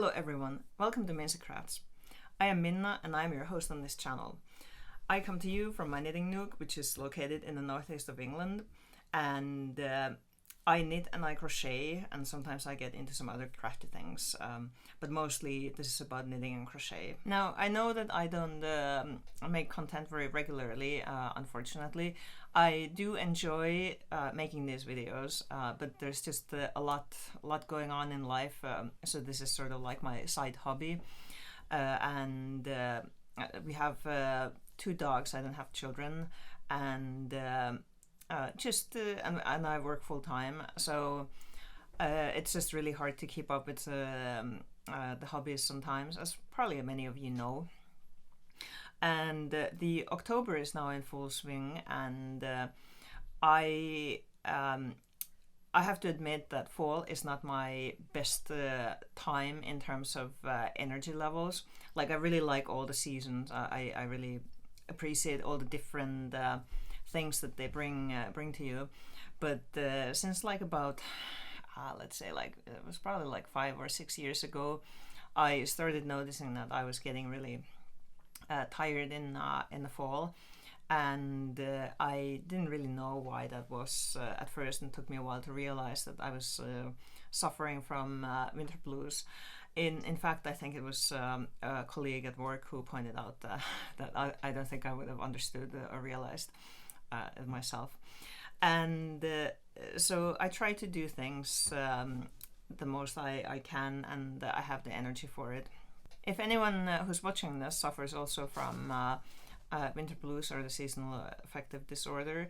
Hello everyone, welcome to MinseyCrafts. I am Minna and I am your host on this channel. I come to you from my knitting nook, which is located in the northeast of England, and I knit and I crochet, and sometimes I get into some other crafty things, but mostly this is about knitting and crochet. Now, I know that I don't make content very regularly, unfortunately. I do enjoy making these videos, but there's just a lot going on in life, so this is sort of like my side hobby. And we have 2 dogs. I don't have children, and and I work full time, so it's just really hard to keep up with the hobbies sometimes, as probably many of you know. And the October is now in full swing, and I have to admit that fall is not my best time in terms of energy levels. Like, I really like all the seasons. I really appreciate all the different things that they bring to you. But since like about let's say like it was probably like 5 or 6 years ago, I started noticing that I was getting really tired in the fall. And I didn't really know why that was at first, and it took me a while to realize that I was suffering from winter blues. In fact, I think it was a colleague at work who pointed out that I don't think I would have understood or realized it myself. And so I try to do things the most I can, and I have the energy for it. If anyone who's watching this suffers also from winter blues or the seasonal affective disorder,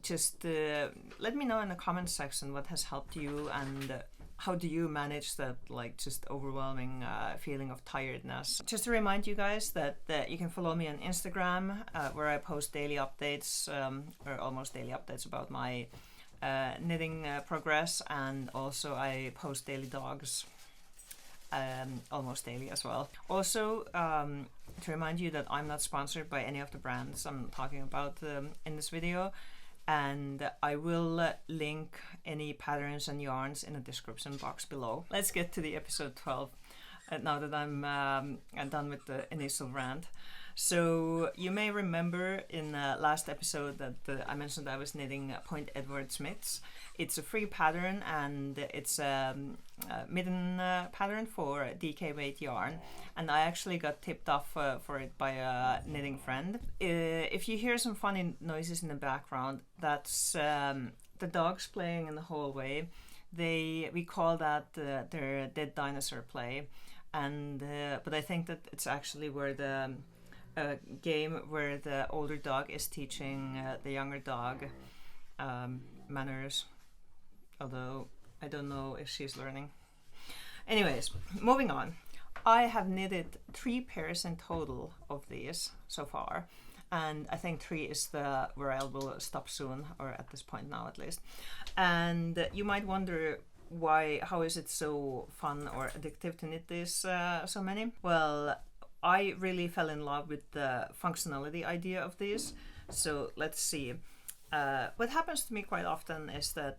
just let me know in the comments section what has helped you, and how do you manage that like just overwhelming feeling of tiredness. Just to remind you guys that you can follow me on Instagram, where I post daily updates, or almost daily updates about my knitting progress, and also I post daily dogs almost daily as well. Also, to remind you that I'm not sponsored by any of the brands I'm talking about in this video, and I will link any patterns and yarns in the description box below. Let's get to the episode 12 now that I'm done with the initial rant. So you may remember in the last episode that I mentioned I was knitting Point Edward Smith's. It's a free pattern, and it's a midden pattern for DK weight yarn, and I actually got tipped off for it by a knitting friend. If you hear some funny noises in the background, that's the dogs playing in the hallway. We call that their dead dinosaur play, and but I think that it's actually where the game where the older dog is teaching the younger dog manners, although I don't know if she's learning. Anyways, moving on. I have knitted 3 pairs in total of these so far, and I think 3 is where I will stop soon, or at this point now at least. And you might wonder, how is it so fun or addictive to knit these so many? Well, I really fell in love with the functionality idea of these. So let's see. What happens to me quite often is that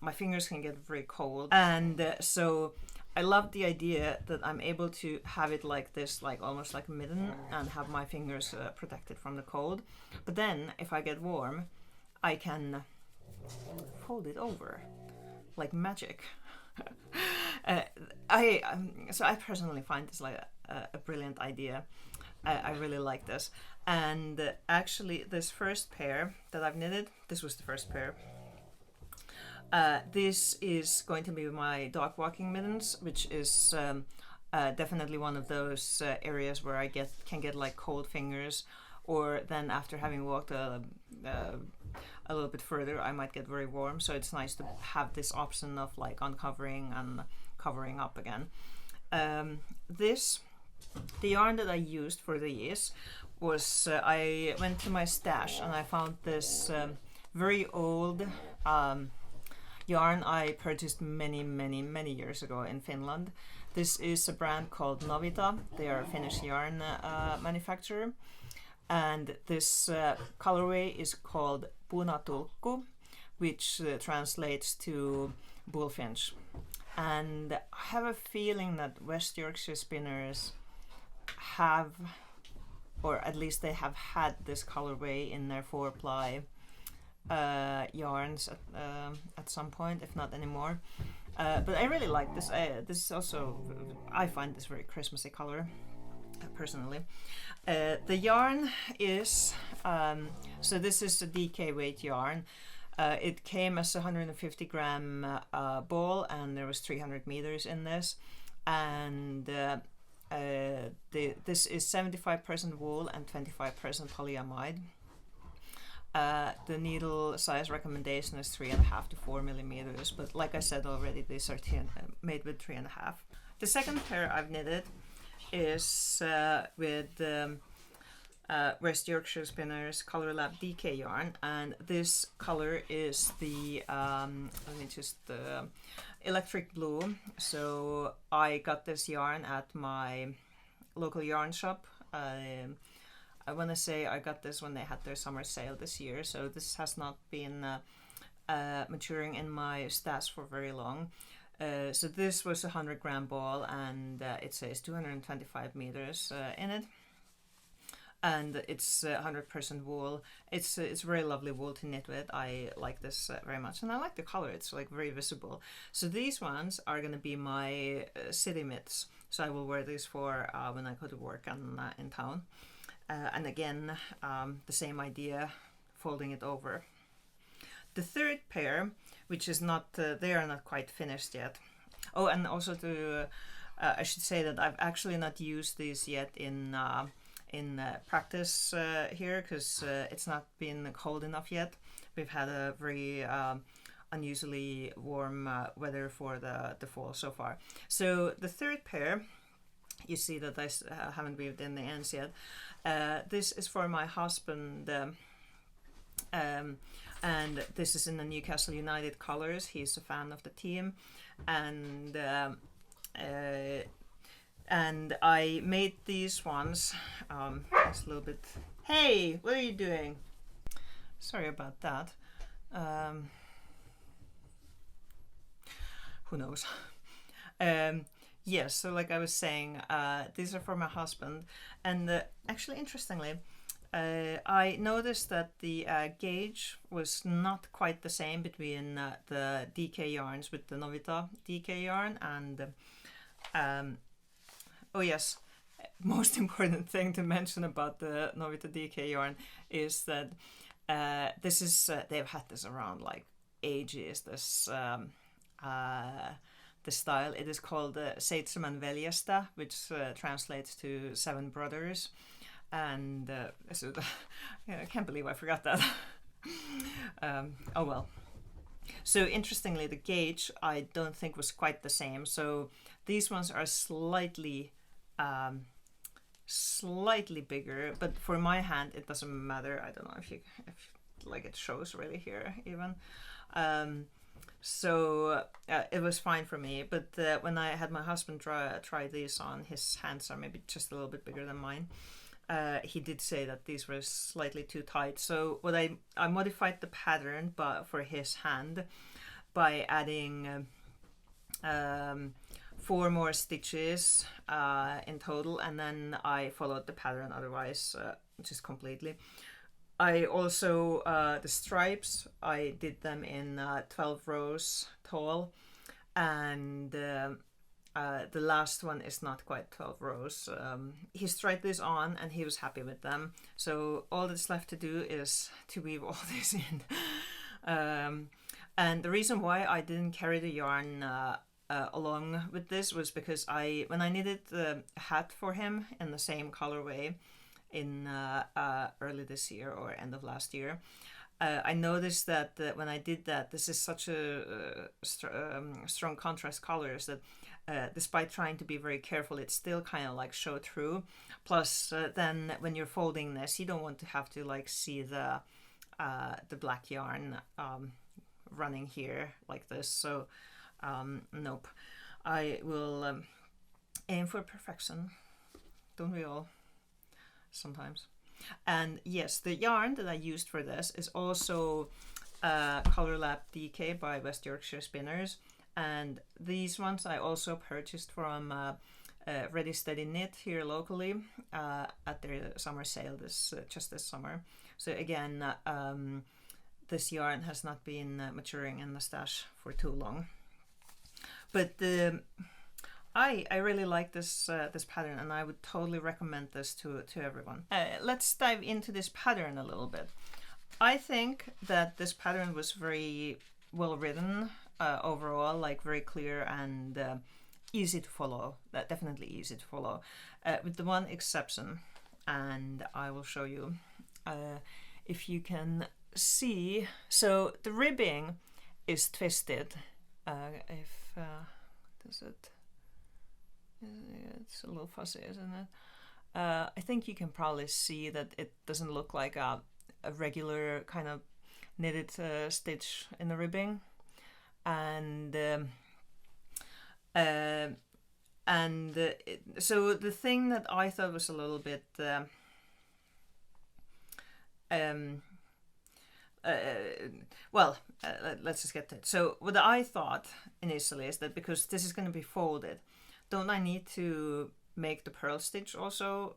my fingers can get very cold, and so I love the idea that I'm able to have it like this, like almost like a midden, and have my fingers protected from the cold. But then if I get warm, I can fold it over like magic. So I personally find this like a brilliant idea. I really like this. And actually this first pair that I've knitted, this was the first pair. This is going to be my dog walking middens, which is definitely one of those areas where I can get like cold fingers, or then after having walked a little bit further, I might get very warm. So it's nice to have this option of like uncovering and covering up again. The yarn that I used for these was I went to my stash and I found this very old yarn I purchased many years ago in Finland. This is a brand called Novita. They are a Finnish yarn manufacturer, and this colorway is called Punatulkku, which translates to bullfinch. and I have a feeling that West Yorkshire spinners have, or at least they have had this colorway in their 4-ply yarns at some point, if not anymore. But I really like this. This is also, I find this very Christmassy color, personally. The yarn is, so this is a DK weight yarn. It came as a 150 gram ball, and there was 300 meters in this. And this is 75% wool and 25% polyamide. The needle size recommendation is 3.5 to 4 millimeters, but like I said already, these are made with 3.5. The second pair I've knitted is with West Yorkshire Spinners Colourlab DK yarn, and this color is the let me just electric blue. So I got this yarn at my local yarn shop. I want to say I got this when they had their summer sale this year, so this has not been maturing in my stash for very long. So this was a 100 gram ball, and it says 225 meters in it, and it's 100% wool. It's very lovely wool to knit with. I like this very much, and I like the color. It's like very visible. So these ones are going to be my city mitts. So I will wear these for when I go to work in town. And again, the same idea, folding it over. The third pair, which is not, they are not quite finished yet. Oh, and also I should say that I've actually not used these yet in practice here, because it's not been cold enough yet. We've had a very unusually warm weather for the fall so far. So the third pair, you see that I haven't weaved in the ends yet. This is for my husband, and this is in the Newcastle United colors. He's a fan of the team, and I made these ones. It's a little bit. Hey, what are you doing? Sorry about that. Who knows? Yes, so like I was saying, these are for my husband, and actually, interestingly, I noticed that the gauge was not quite the same between the DK yarns with the Novita DK yarn and oh yes, most important thing to mention about the Novita DK yarn is that this is they've had this around like ages. This the style, it is called Seitsemän veljestä, which translates to 7 brothers, and so yeah, I can't believe I forgot that. Oh well. So interestingly, the gauge I don't think was quite the same. So these ones are slightly bigger, but for my hand it doesn't matter. I don't know if like it shows really here even. So it was fine for me, but when I had my husband try these on, his hands are maybe just a little bit bigger than mine. He did say that these were slightly too tight. So what I modified the pattern for his hand by adding 4 more stitches in total, and then I followed the pattern otherwise just completely. I also, the stripes, I did them in 12 rows tall, and the last one is not quite 12 rows. He tried this on and he was happy with them. So all that's left to do is to weave all this in. And the reason why I didn't carry the yarn along with this was because when I knitted the hat for him in the same colorway in early this year or end of last year, I noticed that when I did that, this is such a strong contrast colors that despite trying to be very careful, it still kind of like showed through. Plus, then when you're folding this, you don't want to have to like see the black yarn running here like this. So nope, I will aim for perfection. Don't we all? Sometimes. And yes, the yarn that I used for this is also Colourlab DK by West Yorkshire Spinners, and these ones I also purchased from Ready Steady Knit here locally at their summer sale just this summer. So again, this yarn has not been maturing in the stash for too long, but I really like this this pattern, and I would totally recommend this to everyone. Let's dive into this pattern a little bit. I think that this pattern was very well written overall, like very clear and easy to follow. Definitely easy to follow, with the one exception, and I will show you if you can see. So the ribbing is twisted. Does it? It's a little fuzzy, isn't it? I think you can probably see that it doesn't look like a regular kind of knitted stitch in the ribbing, and so the thing that I thought was a little bit let's just get to it. So what I thought initially is that because this is going to be folded, don't I need to make the purl stitch also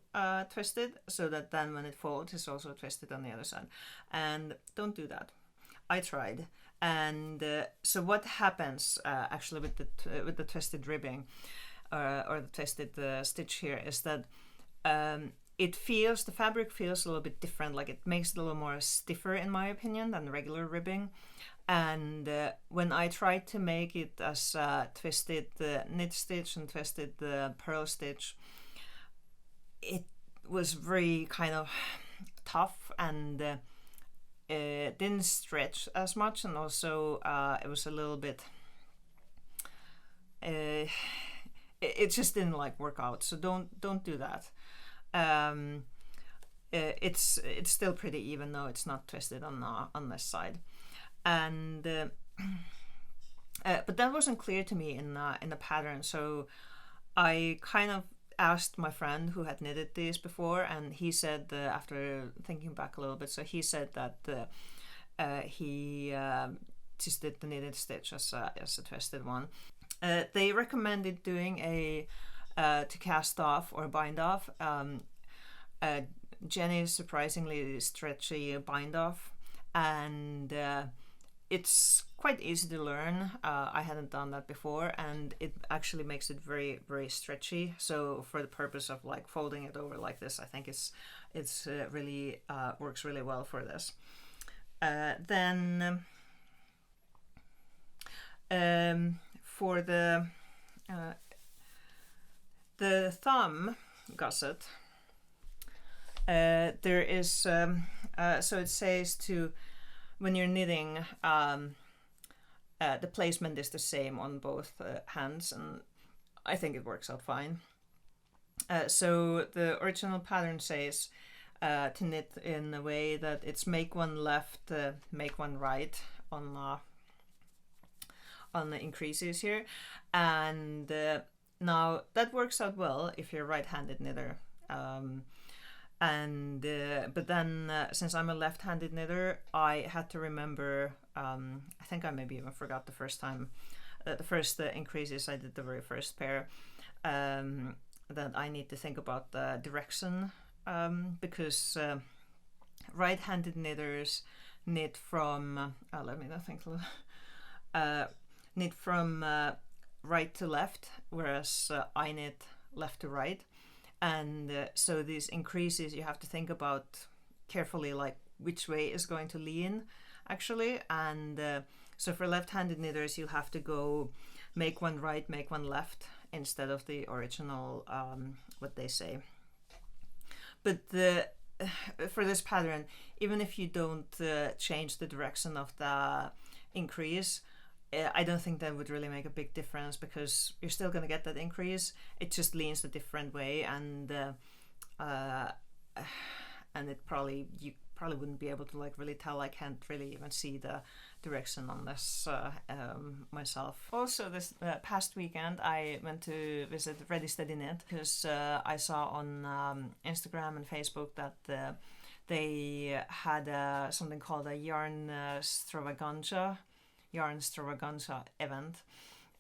twisted, so that then when it folds it's also twisted on the other side? And don't do that. I tried, and so what happens actually with the twisted ribbing or the twisted stitch here is that the fabric feels a little bit different, like it makes it a little more stiffer in my opinion than regular ribbing. And when I tried to make it as twisted knit stitch and twisted purl stitch, it was very kind of tough, and it didn't stretch as much, and also it was a little bit it just didn't like work out. So don't do that. It's still pretty even though it's not twisted on this side. And but that wasn't clear to me in the pattern, so I kind of asked my friend who had knitted these before, and he said, after thinking back a little bit, so he said that he just did the knitted stitch as a twisted one. They recommended doing a to cast off or bind off. Jenny's surprisingly stretchy bind off, and it's quite easy to learn. I hadn't done that before, and it actually makes it very, very stretchy. So for the purpose of like folding it over like this, I think it's really works really well for this. Then for the thumb gusset, there is so it says to, when you're knitting, the placement is the same on both hands, and I think it works out fine. So the original pattern says to knit in a way that it's make one left, make one right on the increases here, and now that works out well if you're a right-handed knitter. But then since I'm a left-handed knitter, I had to remember, I think I maybe even forgot the first time, the first increases I did the very first pair, that I need to think about the direction, because right-handed knitters knit from, let me not think, knit from right to left, whereas I knit left to right. And so these increases, you have to think about carefully, like which way is going to lean actually. And so for left-handed knitters, you have to go make one right, make one left, instead of the original, what they say. But for this pattern, even if you don't change the direction of the increase, I don't think that would really make a big difference, because you're still going to get that increase. It just leans a different way, and it you probably wouldn't be able to like really tell. I can't really even see the direction on this myself. Also, this past weekend I went to visit Ready Steady Knit, because I saw on Instagram and Facebook that they had something called a yarn extravaganza event,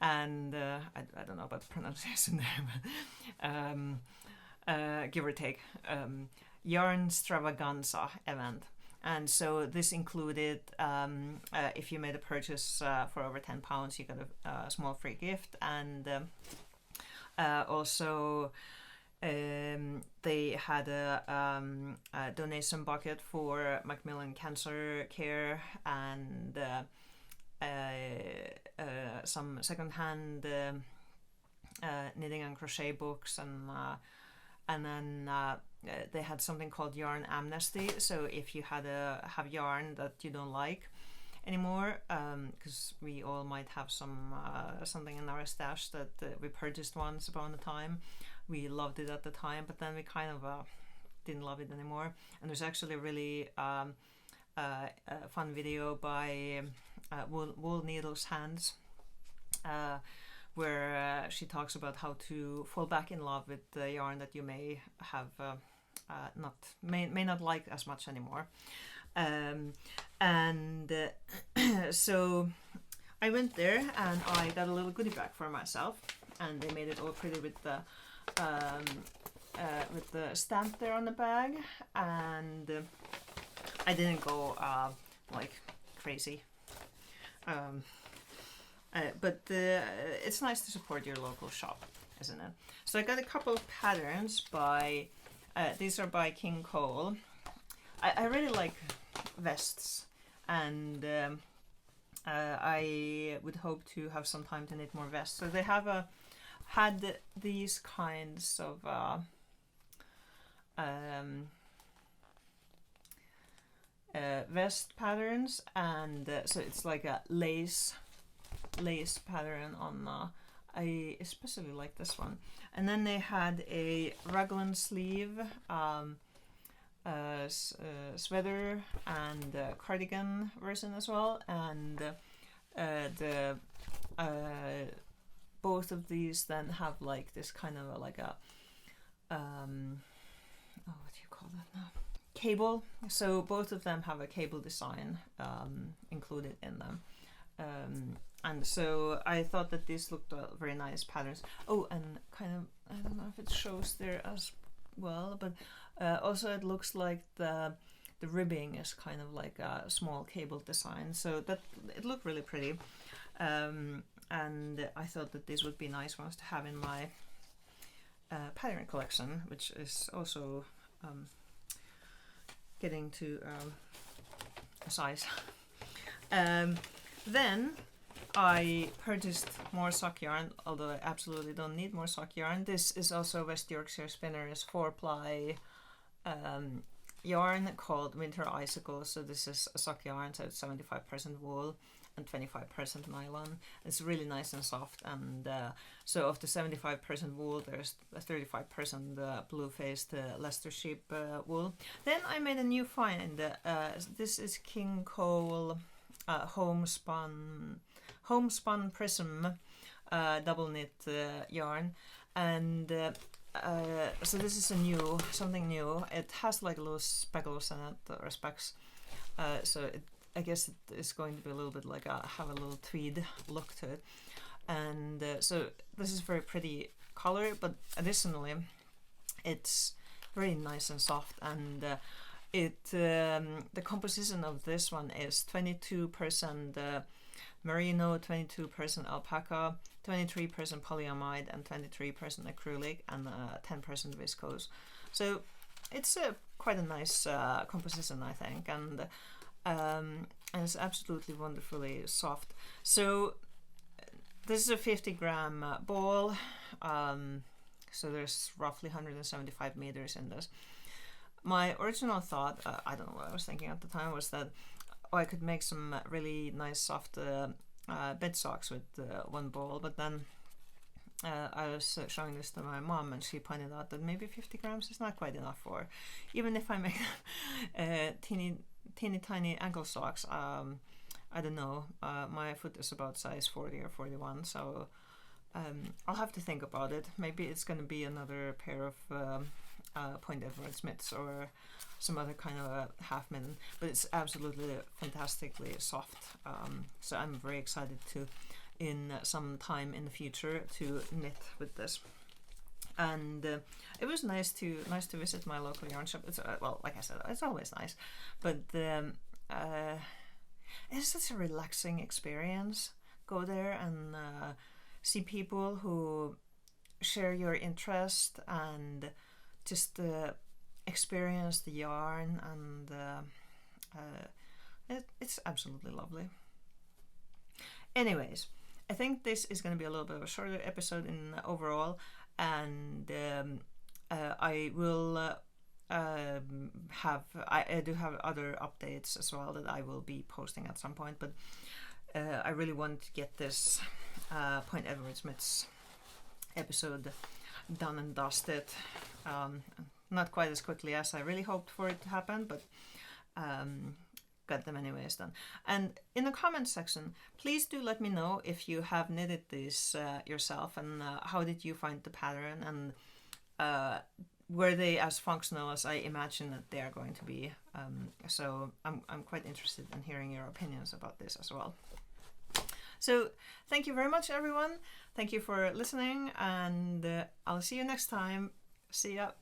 and I don't know about the pronunciation there, but give or take, yarn extravaganza event. And so this included, if you made a purchase for over £10, you got a small free gift, and also they had a donation bucket for Macmillan Cancer Care, and some secondhand knitting and crochet books, and then they had something called yarn amnesty. So if you have yarn that you don't like anymore, because we all might have something in our stash that we purchased once upon a time, we loved it at the time, but then we kind of didn't love it anymore. And there's actually a really fun video by Wool Needles Hands, where she talks about how to fall back in love with the yarn that you may have may not like as much anymore. So I went there and I got a little goodie bag for myself, and they made it all pretty with the stamp there on the bag, and I didn't go like crazy. But it's nice to support your local shop, isn't it? So I got a couple of patterns by, these are by King Cole. I really like vests, and I would hope to have some time to knit more vests. So they have had these kinds of vest patterns, and so it's like a lace pattern on I especially like this one. And then they had a raglan sleeve sweater and cardigan version as well, and the both of these then have like this kind of what do you call that now, cable. So both of them have a cable design included in them. And so I thought that these looked very nice patterns. Oh, and kind of, I don't know if it shows there as well, but also it looks like the ribbing is kind of like a small cable design. So that it looked really pretty. And I thought that these would be nice ones to have in my pattern collection, which is also getting to a size. Then I purchased more sock yarn, although I absolutely don't need more sock yarn. This is also West Yorkshire Spinners 4-ply yarn called Winter Icicle. So this is a sock yarn, so it's 75% wool and 25% nylon. It's really nice and soft, and so of the 75% wool, there's 35% blue-faced Leicester sheep wool. Then I made a new find. This is King Cole homespun prism double knit yarn, and so this is something new. It has like little speckles in it, or specks, so I guess it is going to be a little bit like have a little tweed look to it, and so this is very pretty color, but additionally it's very nice and soft, and the composition of this one is 22% merino, 22% alpaca, 23% polyamide, and 23% acrylic, and 10% viscose. So it's quite a nice composition, I think, and it's absolutely wonderfully soft. So this is a 50-gram ball, so there's roughly 175 meters in this. My original thought, I don't know what I was thinking at the time, was that I could make some really nice soft bed socks with one ball, but then I was showing this to my mom, and she pointed out that maybe 50 grams is not quite enough for, even if I make teeny tiny ankle socks. I don't know, my foot is about size 40 or 41, so I'll have to think about it. Maybe it's going to be another pair of Point Edward Smiths or some other kind of a half mitten, but it's absolutely fantastically soft. So I'm very excited to in some time in the future to knit with this. And it was nice to visit my local yarn shop. It's well, like I said, it's always nice, but it's such a relaxing experience. Go there and see people who share your interest and just experience the yarn, and it's absolutely lovely. Anyways, I think this is going to be a little bit of a shorter episode in overall, and I will I do have other updates as well that I will be posting at some point, but I really want to get this Point Edward Smith's episode done and dusted. Not quite as quickly as I really hoped for it to happen, but got them anyways done. And in the comments section, please do let me know if you have knitted this yourself, and how did you find the pattern, and were they as functional as I imagine that they are going to be. So I'm quite interested in hearing your opinions about this as well. So thank you very much, everyone. Thank you for listening, and I'll see you next time. See ya.